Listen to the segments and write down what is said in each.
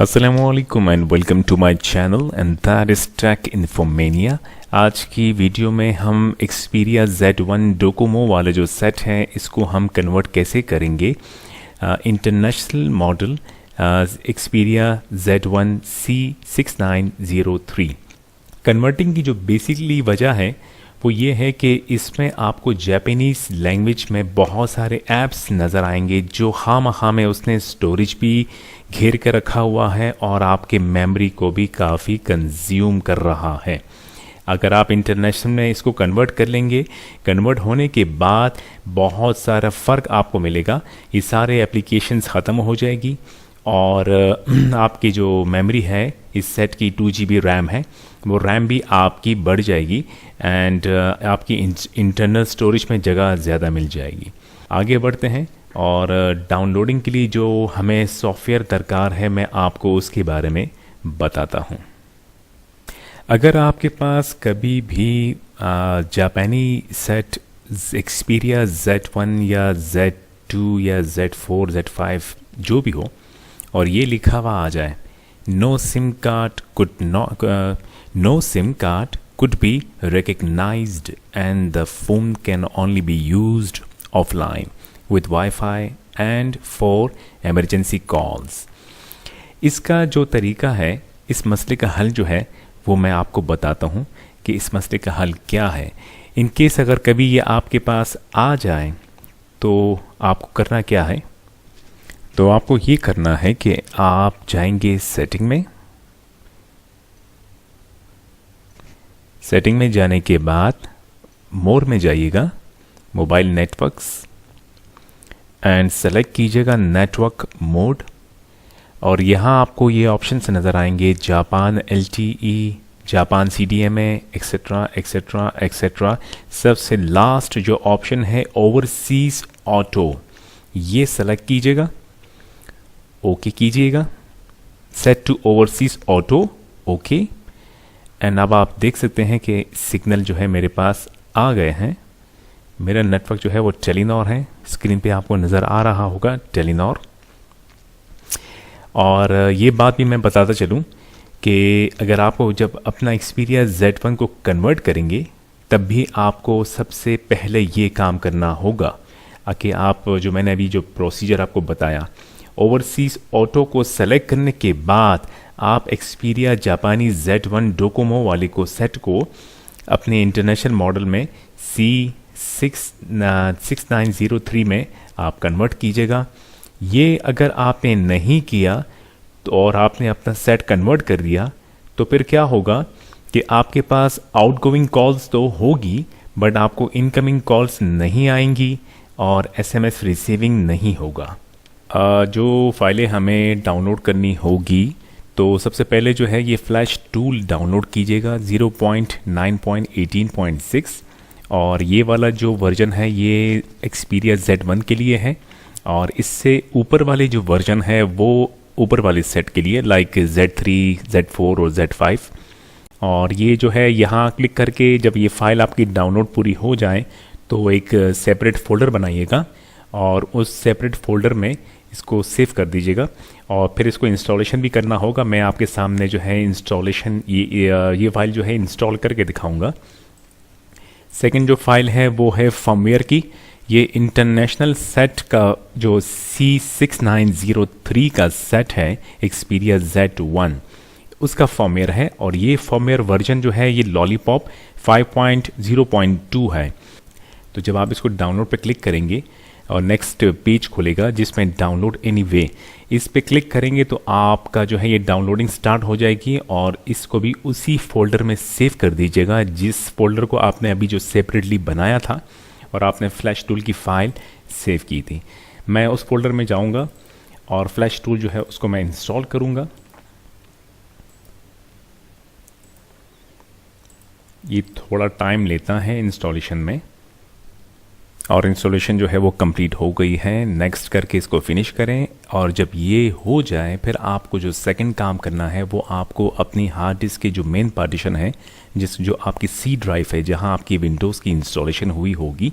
अस्सलामुअलैकुम and welcome to my channel and that is tech Infomania. आज की video में हम एक्सपीरिया Z1 डोकोमो वाला जो सेट है इसको हम कन्वर्ट कैसे करेंगे international model Xperia Z1 C6903। Converting की जो बेसिकली वजह है वो ये है कि इसमें आपको जापानीज़ लैंग्वेज में बहुत सारे ऐप्स नज़र आएंगे जो खामखा में उसने स्टोरेज भी घेर कर रखा हुआ है और आपके मेमोरी को भी काफ़ी कंज्यूम कर रहा है। अगर आप इंटरनेशनल में इसको कन्वर्ट कर लेंगे, कन्वर्ट होने के बाद बहुत सारा फ़र्क आपको मिलेगा। ये सारे एप्लीकेशंस ख़त्म हो जाएगी और आपकी जो मेमोरी है इस सेट की 2 GB रैम है, वो रैम भी आपकी बढ़ जाएगी एंड आपकी इंटरनल स्टोरेज में जगह ज़्यादा मिल जाएगी। आगे बढ़ते हैं और डाउनलोडिंग के लिए जो हमें सॉफ्टवेयर दरकार है मैं आपको उसके बारे में बताता हूँ। अगर आपके पास कभी भी जापानी सेट एक्सपीरिया Z1 या Z2 या Z4 Z5 जो भी हो और ये लिखा हुआ आ जाए no SIM card could be recognized and the phone can only be used offline with Wi-Fi and for emergency calls। इसका जो तरीका है, इस मसले का हल जो है वो मैं आपको बताता हूँ कि इस मसले का हल क्या है। इन केस अगर कभी ये आपके पास आ जाए तो आपको करना क्या है, तो आपको ये करना है कि आप जाएंगे सेटिंग में जाने के बाद मोर में जाइएगा, मोबाइल नेटवर्क्स एंड सेलेक्ट कीजिएगा नेटवर्क मोड और यहाँ आपको ये ऑप्शंस नज़र आएंगे Japan LTE, Japan CDMA etcetera etcetera etcetera. सबसे लास्ट जो ऑप्शन है ओवरसीज़ ऑटो, ये सेलेक्ट कीजिएगा, ओके कीजिएगा, set to overseas auto, okay. And अब आप देख सकते हैं कि सिग्नल जो है मेरे पास आ गए हैं। मेरा नेटवर्क जो है वो टेलीनॉर है, स्क्रीन पे आपको नज़र आ रहा होगा टेलीनॉर। और ये बात भी मैं बताता चलूँ कि अगर आपको जब अपना एक्सपीरिया Z1 को कन्वर्ट करेंगे तब भी आपको सबसे पहले ये काम करना होगा कि आप जो मैंने अभी जो प्रोसीजर आपको बताया, ओवरसीज़ ऑटो को सेलेक्ट करने के बाद आप एक्सपीरिया जापानी Z1 डोकोमो वाले को सेट को अपने इंटरनेशनल मॉडल में C6903 में आप कन्वर्ट कीजिएगा। ये अगर आपने नहीं किया तो और आपने अपना सेट कन्वर्ट कर दिया तो फिर क्या होगा कि आपके पास आउटगोइंग कॉल्स तो होगी बट आपको इनकमिंग कॉल्स नहीं आएंगी और SMS रिसीविंग नहीं होगा। जो फाइलें हमें डाउनलोड करनी होगी तो सबसे पहले जो है ये फ्लैश टूल डाउनलोड कीजिएगा 0.9.18.6 और ये वाला जो वर्जन है ये एक्सपीरिया Z1 के लिए है और इससे ऊपर वाले जो वर्जन है वो ऊपर वाले सेट के लिए लाइक Z3, Z4 और Z5। और ये जो है यहाँ क्लिक करके जब ये फाइल आपकी डाउनलोड पूरी हो जाए तो एक सेपरेट फ़ोल्डर बनाइएगा और उस सेपरेट फ़ोल्डर में इसको सेव कर दीजिएगा और फिर इसको इंस्टॉलेशन भी करना होगा। मैं आपके सामने जो है इंस्टॉलेशन ये फाइल जो है इंस्टॉल करके दिखाऊंगा। सेकंड जो फाइल है वो है फर्मवेयर की। ये इंटरनेशनल सेट का जो C6903 का सेट है एक्सपीरिया Z1 उसका फर्मवेयर है और ये फर्मवेयर वर्जन जो है ये लॉलीपॉप 5.0.2 है। तो जब आप इसको डाउनलोड पे क्लिक करेंगे और नेक्स्ट पेज खुलेगा जिसमें डाउनलोड एनीवे, इस पे क्लिक करेंगे तो आपका जो है ये डाउनलोडिंग स्टार्ट हो जाएगी और इसको भी उसी फोल्डर में सेव कर दीजिएगा जिस फोल्डर को आपने अभी जो सेपरेटली बनाया था और आपने फ्लैश टूल की फ़ाइल सेव की थी। मैं उस फोल्डर में जाऊंगा और फ्लैश टूल जो है उसको मैं इंस्टॉल करूंगा। ये थोड़ा टाइम लेता है इंस्टॉलेशन में और इंस्टॉलेशन जो है वो कंप्लीट हो गई है। नेक्स्ट करके इसको फिनिश करें, और जब ये हो जाए फिर आपको जो सेकंड काम करना है वो आपको अपनी हार्ड डिस्क के जो मेन पार्टीशन है, जो आपकी सी ड्राइव है जहां आपकी विंडोज़ की इंस्टॉलेशन हुई होगी,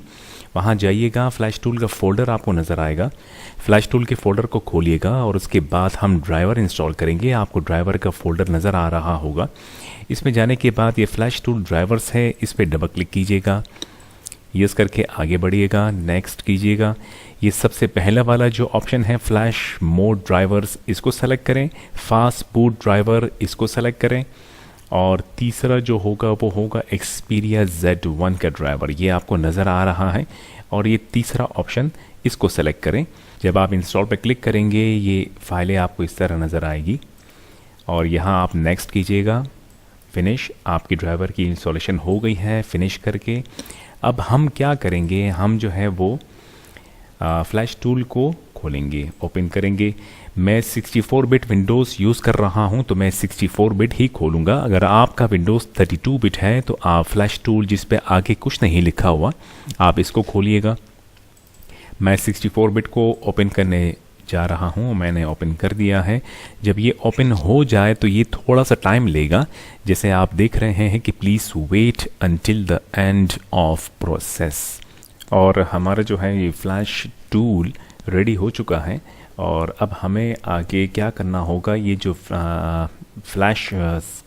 वहां जाइएगा। फ्लैश टूल का फ़ोल्डर आपको नज़र आएगा, फ्लैश टूल के फ़ोल्डर को खोलिएगा और उसके बाद हम ड्राइवर इंस्टॉल करेंगे। आपको ड्राइवर का फ़ोल्डर नज़र आ रहा होगा। इसमें जाने के बाद ये फ्लैश टूल ड्राइवर्स है, इस पर डबल क्लिक कीजिएगा, यस करके आगे बढ़िएगा, नेक्स्ट कीजिएगा। ये सबसे पहला वाला जो ऑप्शन है फ्लैश मोड ड्राइवर्स, इसको सेलेक्ट करें। फास्ट बूट ड्राइवर, इसको सेलेक्ट करें। और तीसरा जो होगा वो होगा एक्सपीरिया Z1 का ड्राइवर, ये आपको नज़र आ रहा है। और ये तीसरा ऑप्शन, इसको सेलेक्ट करें। जब आप इंस्टॉल पर क्लिक करेंगे ये फाइलें आपको इस तरह नज़र आएगी, और यहाँ आप नेक्स्ट कीजिएगा, फिनिश। आपकी ड्राइवर की इंस्टॉलेशन हो गई है फिनिश करके। अब हम क्या करेंगे, हम जो है वो फ्लैश टूल को खोलेंगे, ओपन करेंगे। मैं 64 बिट विंडोज़ यूज़ कर रहा हूं तो मैं 64 बिट ही खोलूँगा। अगर आपका विंडोज़ 32 बिट है तो आप फ्लैश टूल जिस पे आगे कुछ नहीं लिखा हुआ आप इसको खोलिएगा। मैं 64 बिट को ओपन करने जा रहा हूँ, मैंने ओपन कर दिया है। जब ये ओपन हो जाए तो ये थोड़ा सा टाइम लेगा, जैसे आप देख रहे हैं कि please wait until the end of process. और हमारा जो है ये फ्लैश टूल रेडी हो चुका है। और अब हमें आगे क्या करना होगा, ये जो फ्लैश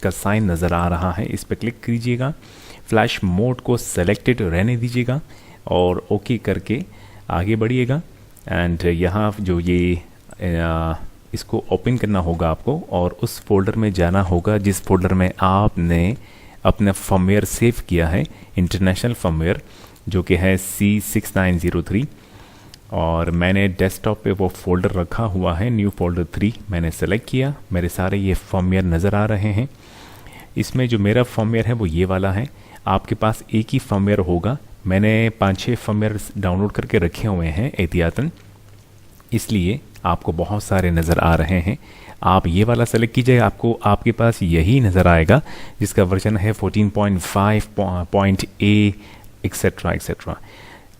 का साइन नज़र आ रहा है इस पर क्लिक कीजिएगा, फ्लैश मोड को सेलेक्टेड रहने दीजिएगा और ओके करके आगे बढ़िएगा। एंड यहाँ जो ये इसको ओपन करना होगा आपको, और उस फोल्डर में जाना होगा जिस फोल्डर में आपने अपना फर्मवेयर सेव किया है, इंटरनेशनल फर्मवेयर, जो कि है C6903। और मैंने डेस्कटॉप पे वो फोल्डर रखा हुआ है, न्यू फोल्डर 3 मैंने सेलेक्ट किया। मेरे सारे ये फर्मवेयर नज़र आ रहे हैं। इसमें जो मेरा फर्मवेयर है वो ये वाला है। आपके पास एक ही फर्मवेयर होगा। मैंने 5-6 फर्मवेयर डाउनलोड करके रखे हुए हैं एहतियातन, इसलिए आपको बहुत सारे नज़र आ रहे हैं। आप ये वाला सेलेक्ट कीजिए, आपको आपके पास यही नज़र आएगा जिसका वर्जन है 14.5.A एक्सेट्रा एक्सेट्रा।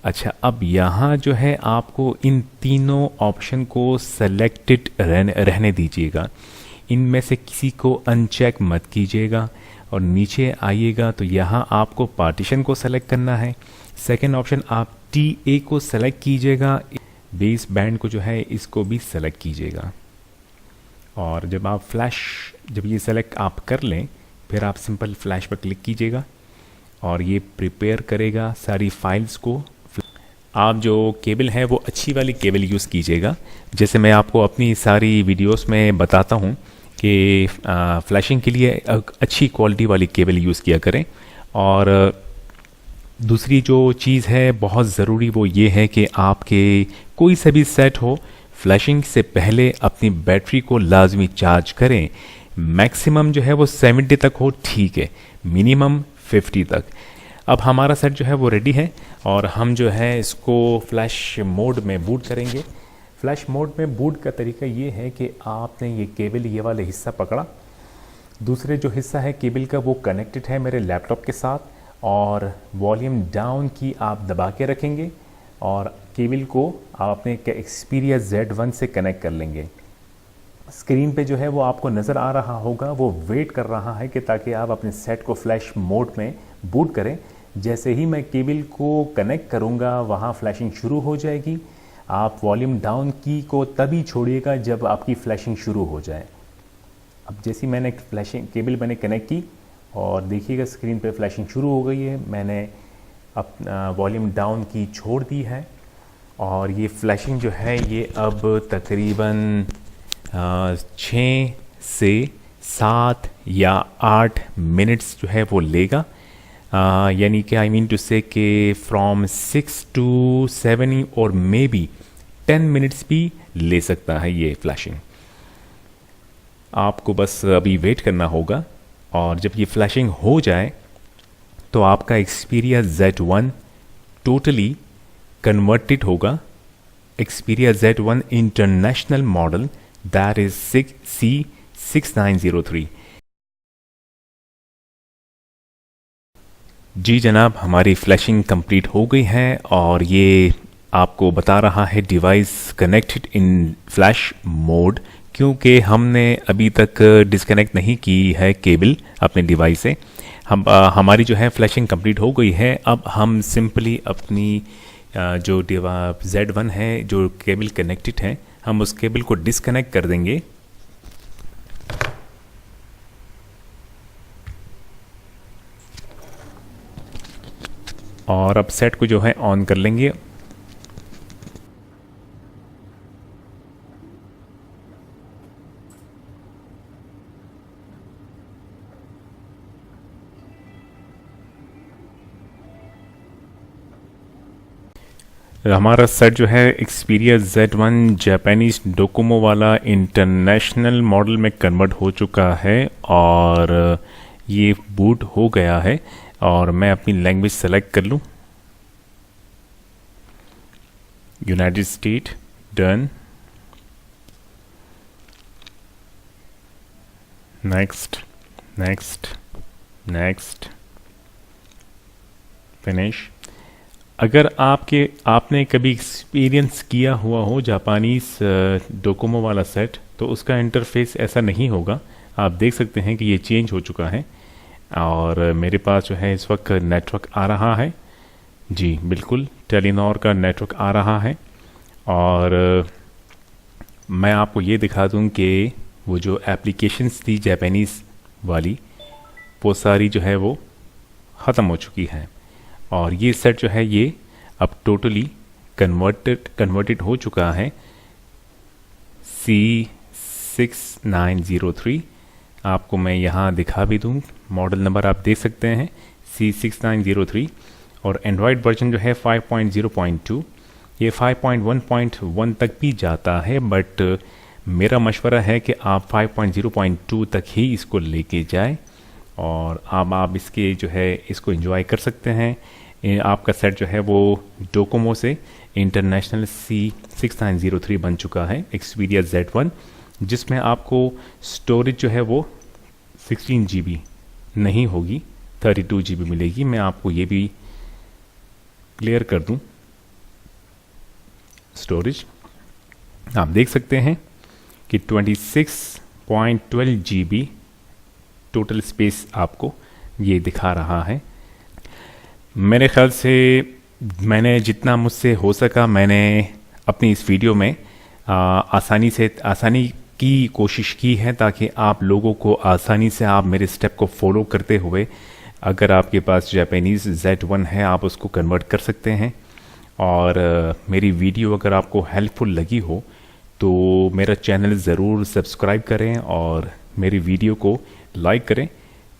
अच्छा, अब यहाँ जो है आपको इन तीनों ऑप्शन को सेलेक्टेड रहने दीजिएगा। इनमें से किसी को अनचेक मत कीजिएगा और नीचे आइएगा तो यहाँ आपको पार्टीशन को सेलेक्ट करना है। सेकेंड ऑप्शन आप TA को सेलेक्ट कीजिएगा, बेस बैंड को जो है इसको भी सेलेक्ट कीजिएगा। और जब ये सेलेक्ट आप कर लें फिर आप सिंपल फ्लैश पर क्लिक कीजिएगा और ये प्रिपेयर करेगा सारी फाइल्स को। आप जो केबल है वो अच्छी वाली केबल यूज़ कीजिएगा, जैसे मैं आपको अपनी सारी वीडियोस में बताता हूँ कि फ्लैशिंग के लिए अच्छी क्वालिटी वाली केबल यूज़ किया करें। और दूसरी जो चीज़ है बहुत ज़रूरी वो ये है कि आपके कोई सा भी सेट हो, फ्लैशिंग से पहले अपनी बैटरी को लाजमी चार्ज करें। मैक्सिमम जो है वो 70 तक हो, ठीक है, मिनिमम 50 तक। अब हमारा सेट जो है वो रेडी है और हम जो है इसको फ्लैश मोड में बूट करेंगे। फ्लैश मोड में बूट का तरीका ये है कि आपने ये केबल ये वाला हिस्सा पकड़ा, दूसरे जो हिस्सा है केबल का वो कनेक्टेड है मेरे लैपटॉप के साथ, और वॉल्यूम डाउन की आप दबा के रखेंगे और केबल को आप अपने एक्सपीरिया Z1 से कनेक्ट कर लेंगे। स्क्रीन पे जो है वो आपको नज़र आ रहा होगा, वो वेट कर रहा है कि ताकि आप अपने सेट को फ्लैश मोड में बूट करें। जैसे ही मैं केबल को कनेक्ट करूँगा वहाँ फ्लैशिंग शुरू हो जाएगी। आप वॉल्यूम डाउन की को तभी छोड़िएगा जब आपकी फ्लैशिंग शुरू हो जाए। अब जैसी मैंने केबल मैंने कनेक्ट की और देखिएगा स्क्रीन पे फ्लैशिंग शुरू हो गई है। मैंने अपना वॉल्यूम डाउन की छोड़ दी है और ये फ्लैशिंग जो है ये अब तकरीबन 6 से 7 या 8 मिनट्स जो है वो लेगा। यानी कि आई मीन टू से कि फ्रॉम 6 to 7 और मे बी 10 मिनट्स भी ले सकता है ये फ्लैशिंग। आपको बस अभी वेट करना होगा और जब ये फ्लैशिंग हो जाए तो आपका एक्सपीरिया Z1 टोटली कन्वर्टेड होगा। Xperia Z1 international model, that is C6903। जी जनाब, हमारी फ्लैशिंग कंप्लीट हो गई है और ये आपको बता रहा है device connected in flash mode, क्योंकि हमने अभी तक डिस्कनेक्ट नहीं की है केबल अपने डिवाइस से। हमारी जो है फ्लैशिंग कंप्लीट हो गई है। अब हम सिंपली अपनी जो Z1 है जो केबल कनेक्टेड है, हम उस केबल को डिस्कनेक्ट कर देंगे। और अब सेट को जो है ऑन कर लेंगे। हमारा सेट जो है एक्सपीरिया Z1 जापानीज डोकोमो वाला इंटरनेशनल मॉडल में कन्वर्ट हो चुका है और ये बूट हो गया है। और मैं अपनी लैंग्वेज सेलेक्ट कर लूँ, United state, done, next next next, finish. अगर आपने कभी एक्सपीरियंस किया हुआ हो जापानीज डोकोमो वाला सेट, तो उसका इंटरफेस ऐसा नहीं होगा। आप देख सकते हैं कि ये चेंज हो चुका है और मेरे पास जो है इस वक्त नेटवर्क आ रहा है। जी बिल्कुल, टेलीनॉर का नेटवर्क आ रहा है। और मैं आपको ये दिखा दूं कि वो जो एप्लीकेशंस थी जापानीज़ वाली, वो सारी जो है वो ख़त्म हो चुकी है। और ये सेट जो है ये अब टोटली कन्वर्टेड हो चुका है C6903। आपको मैं यहाँ दिखा भी दूँ, मॉडल नंबर आप देख सकते हैं C6903। और एंड्रॉयड वर्जन जो है 5.0.2, ये 5.1.1 तक भी जाता है, बट मेरा मशवरा है कि आप 5.0.2 तक ही इसको लेके जाएं और आप इसके जो है इसको एंजॉय कर सकते हैं। आपका सेट जो है वो डोकोमो से इंटरनेशनल C6903 बन चुका है एक्सपीरिया Z1, जिसमें आपको स्टोरेज जो है वो 16 GB नहीं होगी, 32 GB मिलेगी। मैं आपको ये भी क्लियर कर दूं, स्टोरेज आप देख सकते हैं कि 26.12 GB टोटल स्पेस आपको ये दिखा रहा है। मेरे ख्याल से मैंने जितना मुझसे हो सका मैंने अपनी इस वीडियो में आसानी की कोशिश की है, ताकि आप लोगों को आसानी से आप मेरे स्टेप को फॉलो करते हुए, अगर आपके पास जापानीज़ Z1 है, आप उसको कन्वर्ट कर सकते हैं। और मेरी वीडियो अगर आपको हेल्पफुल लगी हो तो मेरा चैनल ज़रूर सब्सक्राइब करें और मेरी वीडियो को लाइक करें।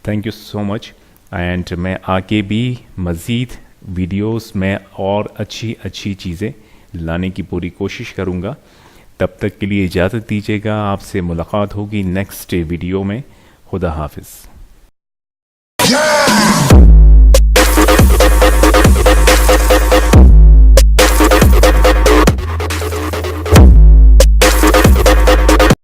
Thank you so much. And मैं आगे भी मज़ीद वीडियोस में और अच्छी चीज़ें लाने की पूरी कोशिश करूँगा। तब तक के लिए इजाज़त दीजिएगा, आपसे मुलाकात होगी नेक्स्ट वीडियो में। खुदा हाफिज़।